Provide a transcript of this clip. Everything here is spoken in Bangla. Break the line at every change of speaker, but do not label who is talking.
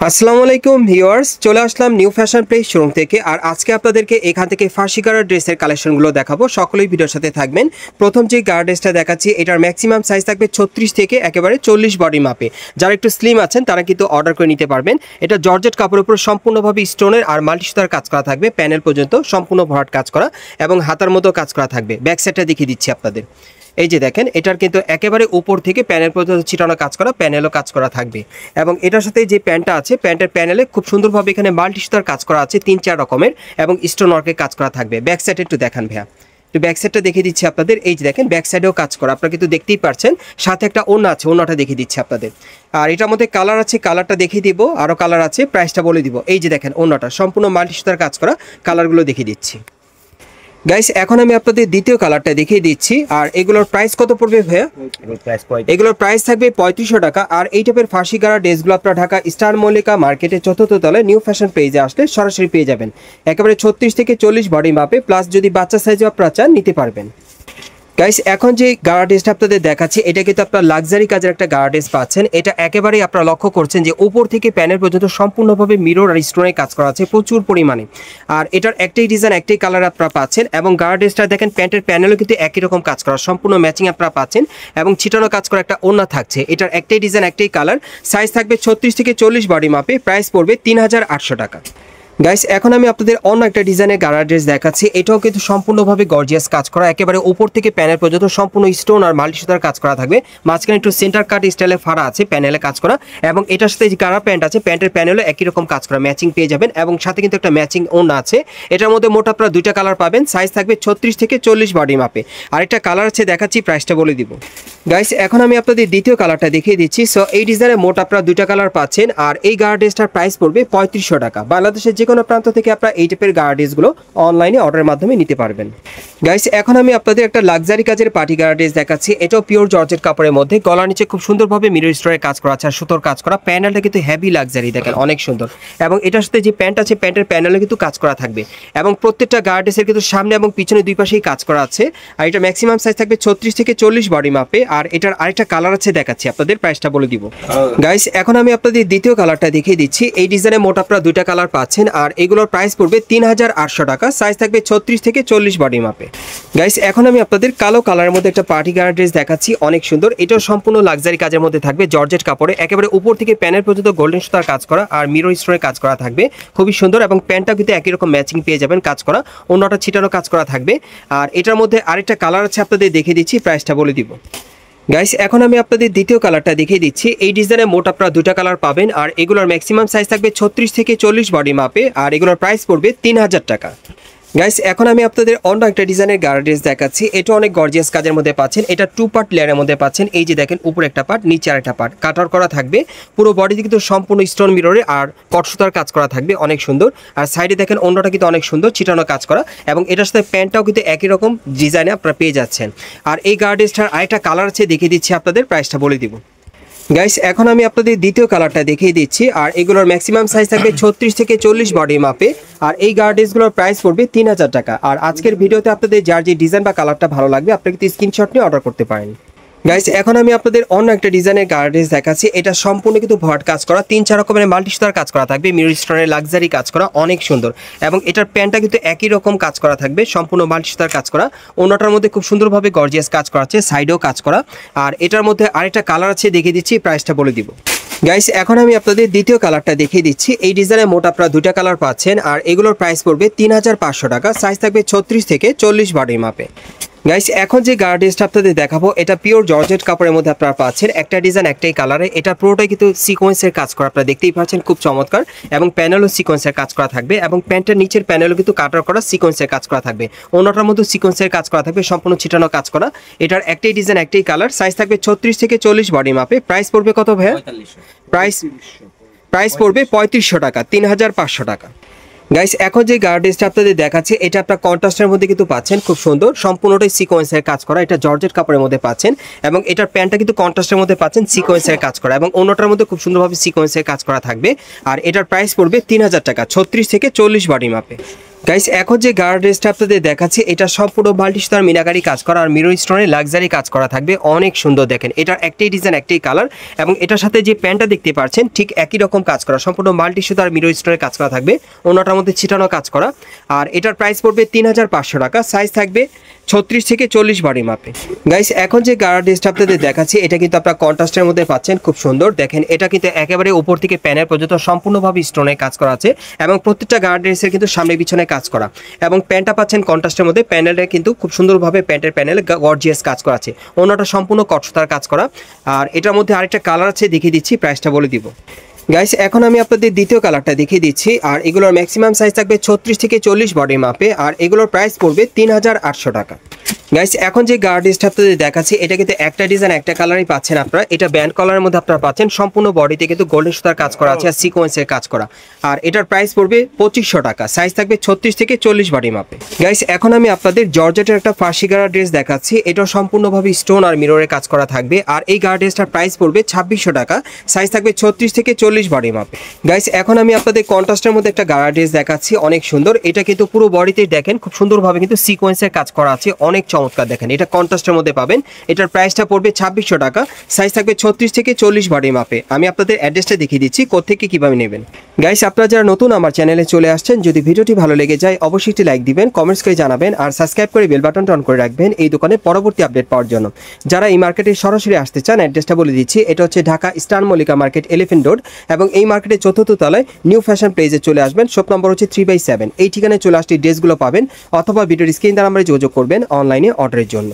আসসালামু আলাইকুম ভিউয়ার্স, চলে আসলাম নিউ ফ্যাশন প্লেস শোরুম থেকে। আর আজকে আপনাদেরকে এখান থেকে ফার্সি গাড়ার ড্রেসের কালেকশনগুলো দেখাবো। সকলেই ভিডিওর সাথে থাকবেন। প্রথম যে গাড়া ড্রেসটা দেখাচ্ছি, এটার ম্যাক্সিমাম সাইজ থাকবে 36 থেকে একেবারে 40 বডি মাপে। যারা একটু স্লিম আছেন তারা কিন্তু অর্ডার করে নিতে পারবেন। এটা জর্জেট কাপড়ের উপর সম্পূর্ণভাবে স্টোনের আর মাল্টি সুতার কাজ করা থাকবে। প্যানেল পর্যন্ত সম্পূর্ণ ভরাট কাজ করা এবং হাতার মতো কাজ করা থাকবে। ব্যাক সাইডটা দেখিয়ে দিচ্ছি আপনাদের। এই যে দেখেন, এটার কিন্তু একেবারে উপর থেকে প্যানেল পর্যন্ত ছিটানো কাজ করা, প্যানেলও কাজ করা থাকবে। এবং এটার সাথে যে প্যান্টটা আছে, প্যান্টের প্যানেলে খুব সুন্দরভাবে এখানে মাল্টি সুতার কাজ করা আছে 3-4 রকমের এবং স্টোন ওয়ার্কের কাজ করা থাকবে। ব্যাক সাইডে একটু দেখান ভাইয়া, একটু ব্যাক সাইডটা দেখিয়ে দিচ্ছি আপনাদের। এই যে দেখেন, ব্যাক সাইডেও কাজ করা, আপনারা কিন্তু দেখতেই পারছেন। সাথে একটা ওড়না আছে, ওড়নাটা দেখিয়ে দিচ্ছি আপনাদের। আর এটার মধ্যে কালার আছে, কালারটা দেখিয়ে দিব, আরও কালার আছে, প্রাইসটা বলে দিব। এই যে দেখেন, ওড়নাটা সম্পূর্ণ মাল্টি সুতার কাজ করা, কালারগুলো দেখিয়ে দিচ্ছি। গাইস, এখন আমি আপনাদের দ্বিতীয় কালারটা দেখিয়ে দিচ্ছি। আর এগুলোর প্রাইস কত পড়বে ভাইয়া? এগুলোর প্রাইস থাকবে 3500 টাকা। আর এই টাইপের ফার্সি গাড়া ড্রেসগুলো আপনারা ঢাকা স্টার মল্লিকা মার্কেটে 4th তলায় নিউ ফ্যাশন পেজে আসলে সরাসরি পেয়ে যাবেন। একেবারে 36 থেকে 40 বডি মাপে, প্লাস যদি বাচ্চা সাইজে আপনারা চান নিতে পারবেন। গাইস, এখন যে গাড়া ড্রেসটা আপনাদের দেখাচ্ছি, এটা কিন্তু আপনার লাক্সারি কাজের একটা গাড়া ড্রেস পাচ্ছেন। এটা একেবারেই আপনারা লক্ষ্য করছেন যে উপর থেকে প্যানেল পর্যন্ত সম্পূর্ণভাবে মিরর আর স্টোনের কাজ করা আছে প্রচুর পরিমাণে। আর এটার একটাই ডিজাইন, একটাই কালার আপনারা পাচ্ছেন। এবং গাড়া ড্রেসটা দেখেন, প্যান্টের প্যানেলও কিন্তু একই রকম কাজ করা, সম্পূর্ণ ম্যাচিং আপনারা পাচ্ছেন। এবং ছিটানো কাজ করা একটা ওড়না থাকছে। এটার একটাই ডিজাইন, একটাই কালার, সাইজ থাকবে 36 থেকে 40 বডি মাপে, প্রাইস পড়বে 3800 টাকা। গাইস, এখন আমি আপনাদের অন্য একটা ডিজাইনের গাড়া ড্রেস দেখাচ্ছি। এটাও কিন্তু সম্পূর্ণভাবে গর্জিয়াস কাজ করা, একেবারে উপর থেকে প্যানেল পর্যন্ত সম্পূর্ণ স্টোন আর মাল্টি সুতার কাজ করা থাকবে। মাঝখানে একটু সেন্টার কাট স্টাইলে ফাড়া আছে, প্যানেলে কাজ করা। এবং এটার সাথে যে গাড়া প্যান্ট আছে, প্যান্টের প্যানেলও একই রকম কাজ করা, ম্যাচিং পেয়ে যাবেন। এবং সাথে কিন্তু একটা ম্যাচিং ওড়না আছে। এটার মধ্যে মোট আপনারা দুইটা কালার পাবেন, সাইজ থাকবে 36 থেকে 40 বডি মাপে। আরেকটা কালার আছে, দেখাচ্ছি, প্রাইসটা বলে দিব। গাইস, এখন আমি আপনাদের দ্বিতীয় কালারটা দেখিয়ে দিচ্ছি। সো এই ডিজাইনে মোট আপনারা দুইটা কালার পাচ্ছেন। আর এই গাড়া ড্রেসটার প্রাইস পড়বে 3500 টাকা। বাংলাদেশের যে কোনো প্রান্ত থেকে আপনারা এই টাইপের গাড়া ড্রেসগুলো অনলাইনে অর্ডারের মাধ্যমে নিতে পারবেন। গাইস, এখন আমি আপনাদের একটা লাক্সারি কাজের পার্টি গাড়া ড্রেস দেখাচ্ছি। এটাও পিওর জর্জেট কাপড়ের মধ্যে, গলার নিচে খুব সুন্দরভাবে মিরর স্টোনের কাজ করা আছে আর সুতোর কাজ করা। প্যানেলটা কিন্তু হেভি লাক্সারি, দেখেন অনেক সুন্দর। এবং এটার সাথে যে প্যান্ট আছে, প্যান্টের প্যানেলে কিন্তু কাজ করা থাকবে। এবং প্রত্যেকটা গাড়া ড্রেসের কিন্তু সামনে এবং পিছনে দুই পাশেই কাজ করা আছে। আর এটা ম্যাক্সিমাম সাইজ থাকবে 36 থেকে 40 বডি মাপে। আর এটার আরেকটা কালার আছে, দেখাচ্ছি আপনাদের, প্রাইসটা বলে দিব। গাইস, এখন আমি আপনাদের দ্বিতীয় কালারটা দেখিয়ে দিচ্ছি। এই ডিজাইনে মোট আপনারা দুইটা কালার পাচ্ছেন। আর এগুলোর প্রাইস পড়বে 3800 টাকা, সাইজ থাকবে 36 থেকে 40 বডি মাপে। গাইস, এখন আমি আপনাদের কালো কালারের মধ্যে একটা পার্টি গাড়া ড্রেস দেখাচ্ছি, অনেক সুন্দর। এটাও সম্পূর্ণ লাক্সারি কাজের মধ্যে থাকবে, জর্জেট কাপড়ে, একেবারে উপর থেকে প্যানেল পর্যন্ত গোল্ডেন সুতার কাজ করা আর মিরর স্টোনের কাজ করা থাকবে, খুবই সুন্দর। এবং প্যান্টটা কিন্তু একই রকম ম্যাচিং পেয়ে যাবেন, কাজ করা, অন্যটা ছিটানো কাজ করা থাকবে। আর এটার মধ্যে আরেকটা কালার আছে, আপনাদের দেখিয়ে দিচ্ছি, প্রাইসটা বলে দিব। গাইস, এখন আমি আপনাদের দ্বিতীয় কালারটা দেখিয়ে দিচ্ছি। এই ডিজাইনে মোট আপনারা দুটা কালার পাবেন। আর এগুলোর ম্যাক্সিমাম সাইজ থাকবে 36 থেকে 40 বডি মাপে। আর এগুলোর প্রাইস পড়বে 3000 টাকা। গাইস, এখন আমি আপনাদের অন্য একটা ডিজাইনের গাড়া ড্রেস দেখাচ্ছি। এটা অনেক গর্জিয়াস কাজের মধ্যে পাচ্ছেন। এটা 2 পার্ট লেয়ারের মধ্যে পাচ্ছেন। এই যে দেখেন, উপরে একটা পার্ট, নিচে আরেকটা পার্ট, কাটার করা থাকবে। পুরো বডিতে কিন্তু সম্পূর্ণ স্টোন মিররে আর কটসুতার কাজ করা থাকবে, অনেক সুন্দর। আর সাইডে দেখেন, অন্যটা কিন্তু অনেক সুন্দর, ছিটানো কাজ করা। এবং এটার সাথে প্যান্টটাও কিন্তু একই রকম ডিজাইনে আপনারা পেয়ে যাচ্ছেন। আর এই গাড়া ড্রেসটার আরেকটা কালার আছে, দেখিয়ে দিচ্ছি আপনাদের, প্রাইসটা বলে দিব। গাইস, এখন আমি আপনাদের দ্বিতীয় কালারটা দেখিয়ে দিচ্ছি। আর এগুলোর ম্যাক্সিমাম সাইজ থাকবে 36 থেকে 40 বডি মাপে। আর এই গাড়া ড্রেসগুলোর প্রাইস পড়বে 3000 টাকা। আর আজকের ভিডিওতে আপনাদের যার যে ডিজাইন বা কালারটা ভালো লাগবে, আপনি কিন্তু স্ক্রিনশট নিয়ে অর্ডার করতে পারেন। গাইস, এখন আমি আপনাদের অন্য একটা ডিজাইনের গাড়া ড্রেস দেখাচ্ছি। এটা সম্পূর্ণ কিন্তু ভরাট কাজ করা, 3-4 রকমের মাল্টি সুতার কাজ করা থাকবে, মিরর স্টোনের লাক্সারি কাজ করা, অনেক সুন্দর। এবং এটার প্যান্টটা কিন্তু একই রকম কাজ করা থাকবে, সম্পূর্ণ মাল্টি সুতার কাজ করা। অন্যটার মধ্যে খুব সুন্দরভাবে গর্জিয়াস কাজ করা আছে, সাইডেও কাজ করা। আর এটার মধ্যে আরেকটা কালার আছে, দেখিয়ে দিচ্ছি, প্রাইসটা বলে দিব। গাইস, এখন আমি আপনাদের দ্বিতীয় কালারটা দেখিয়ে দিচ্ছি। এই ডিজাইনে মোট আপনারা দুইটা কালার পাচ্ছেন। আর এগুলোর প্রাইস পড়বে 3500 টাকা, সাইজ থাকবে 36 থেকে 40 বডি মাপে। গাইস, এখন যে গাড়া ড্রেসটা আপনাদের দেখাবো, এটা পিওর জর্জেট কাপড়ের মধ্যে আপনারা পাচ্ছেন। একটা ডিজাইন, একটাই কালারে। এটা পুরোটাই কিন্তু সিকোয়েন্সের কাজ করা, আপনারা দেখতেই পাচ্ছেন, খুব চমৎকার। এবং প্যানেলও সিকোয়েন্সের কাজ করা থাকবে। এবং প্যান্টের নিচের প্যানেলও কিন্তু কাটার করা সিকোয়েন্সের কাজ করা থাকবে। অন্যটার মধ্যে সিকোয়েন্সের কাজ করা থাকবে, সম্পূর্ণ ছিটানো কাজ করা। এটার একটাই ডিজাইন, একটাই কালার, সাইজ থাকবে 36 থেকে 40 বডি মাপে। প্রাইস পড়বে কত ভাইয়া? প্রাইস পড়বে 3500 টাকা, 3500 টাকা। গাইস, এখন যে গাড়া ড্রেসটা আপনাদের দেখাচ্ছে, এটা আপনার কন্ট্রাস্টের মধ্যে কিন্তু পাচ্ছেন, খুব সুন্দর, সম্পূর্ণটাই সিকোয়েন্সের কাজ করা। এটা জর্জেট কাপড়ের মধ্যে পাচ্ছেন। এবং এটার প্যান্টটা কিন্তু কন্ট্রাস্টের মধ্যে পাচ্ছেন, সিকোয়েন্সের কাজ করা। এবং অন্যটার মধ্যে খুব সুন্দরভাবে সিকোয়েন্সের কাজ করা থাকবে। আর এটার প্রাইস পড়বে 3000 টাকা, 36 থেকে 40 বডি মাপে। গাইস এখন যে গার্ড ড্রেসটা আপনাদের দেখাচ্ছি এটা সম্পূর্ণ মাল্টি সুতার মিনাকারি কাজ করা আর মিরর স্টোনের লাক্সারি কাজ করা থাকবে, অনেক সুন্দর। দেখেন এটার একটাই ডিজাইন একটাই কালার এবং এটার সাথে যে প্যান্টটা দেখতে পাচ্ছেন ঠিক একই রকম কাজ করা, সম্পূর্ণ মাল্টি সুতার মিরর স্টোনের কাজ করা থাকবে, ওনাটার মধ্যে ছিটানো কাজ করা। আর এটার প্রাইস পড়বে 3500 টাকা। সাইজ থাকবে 36 থেকে 40 বডি মাপে। গাইস এখন যে গার্ড ড্রেসটা আপনাদের দেখাচ্ছি এটা কিন্তু আপনারা কন্ট্রাস্টের মধ্যে পাচ্ছেন, খুব সুন্দর। দেখেন এটা কিন্তু একেবারে উপর থেকে প্যানেল পর্যন্ত সম্পূর্ণভাবে স্টোনের কাজ করা আছে এবং প্রত্যেকটা গার্ড ড্রেসের কিন্তু সামনে পিছনে কাজ করা এবং প্যান্টটা পাচ্ছেন কন্ট্রাস্টের মধ্যে। প্যানেলটা কিন্তু খুব সুন্দরভাবে প্যান্টের প্যানেলে গর্জিয়াস কাজ করা আছে, ওনাটা সম্পূর্ণ কটসুতার কাজ করা। আর এটার মধ্যে আরেকটা কালার আছে, দেখিয়ে দিচ্ছি, প্রাইসটা বলে দিব। গাইস এখন আমি আপনাদের দ্বিতীয় কালারটা দেখিয়ে দিচ্ছি আর এগুলোর ম্যাক্সিমাম সাইজ থাকবে 36 থেকে 40 বডি মাপে আর এগুলোর প্রাইস পড়বে 3800 টাকা। গাইস এখন যে গার্ড ড্রেসটা আপনাদের দেখাচ্ছি এটা কিন্তু একটা ডিজাইন একটা কালারই পাচ্ছেন আপনারা। এটা ব্যান্ড কালারের মধ্যে আপনারা পাচ্ছেন, সম্পূর্ণ বডিতে কিন্তু গোল্ডেন সুতার কাজ করা আছে আর সিকোয়েন্সের কাজ করা। আর এটার প্রাইস পড়বে 2500 টাকা। সাইজ থাকবে 36 থেকে 40 বডি মাপে। গাইস এখন আমি আপনাদের জর্জেটের একটা ফার্সি গার্ড ড্রেস দেখাচ্ছি, এটা সম্পূর্ণভাবে স্টোন আর মিররের কাজ করা থাকবে আর এই গার্ড ড্রেসটার প্রাইস পড়বে 2600 টাকা। সাইজ থাকবে 36 থেকে 40 বডি মাপে। গাইস এখন আমি আপনাদের কন্ট্রাস্টের মধ্যে একটা গার্ড ড্রেস দেখাচ্ছি, অনেক সুন্দর। এটা কিন্তু পুরো বডিতে দেখেন খুব সুন্দরভাবে কিন্তু সিকোয়েন্সের কাজ করা আছে, অনেক চমৎকার। দেখেন এটা কন্ট্রাস্টের মধ্যে পাবেন, এটার প্রাইসটা পড়বে 2600 টাকা। সাইজ থাকবে 36 থেকে 40 বডি মাপে। আমি আপনাদের অ্যাড্রেসটা দেখিয়ে দিচ্ছি কোত্থেকে কিভাবে নেবেন। গাইস আপনারা যারা নতুন আমার চ্যানেলে চলে আসছেন, যদি ভিডিওটি ভালো লেগে যায় অবশ্যই একটি লাইক দিবেন, কমেন্টস করে জানাবেন আর সাবস্ক্রাইব করে বেল বাটনটা অন করে রাখবেন এই দোকানে পরবর্তী আপডেট পাওয়ার জন্য। যারা এই মার্কেটে সরাসরি আসতে চান অ্যাড্রেসটা বলে দিচ্ছি, এটা হচ্ছে Dhaka star Mallika market, elephant road এবং এই মার্কেটের 4th তলায় নিউ ফ্যাশন প্লেসে চলে আসবেন। শপ নম্বর হচ্ছে 3/7। এই ঠিকানায় চলে আসলে ড্রেসগুলো পাবেন অথবা ভিডিওর স্ক্রিন দ্বারা আমরা যোগাযোগ করবেন অনলাইনে অর্ডারের জন্য।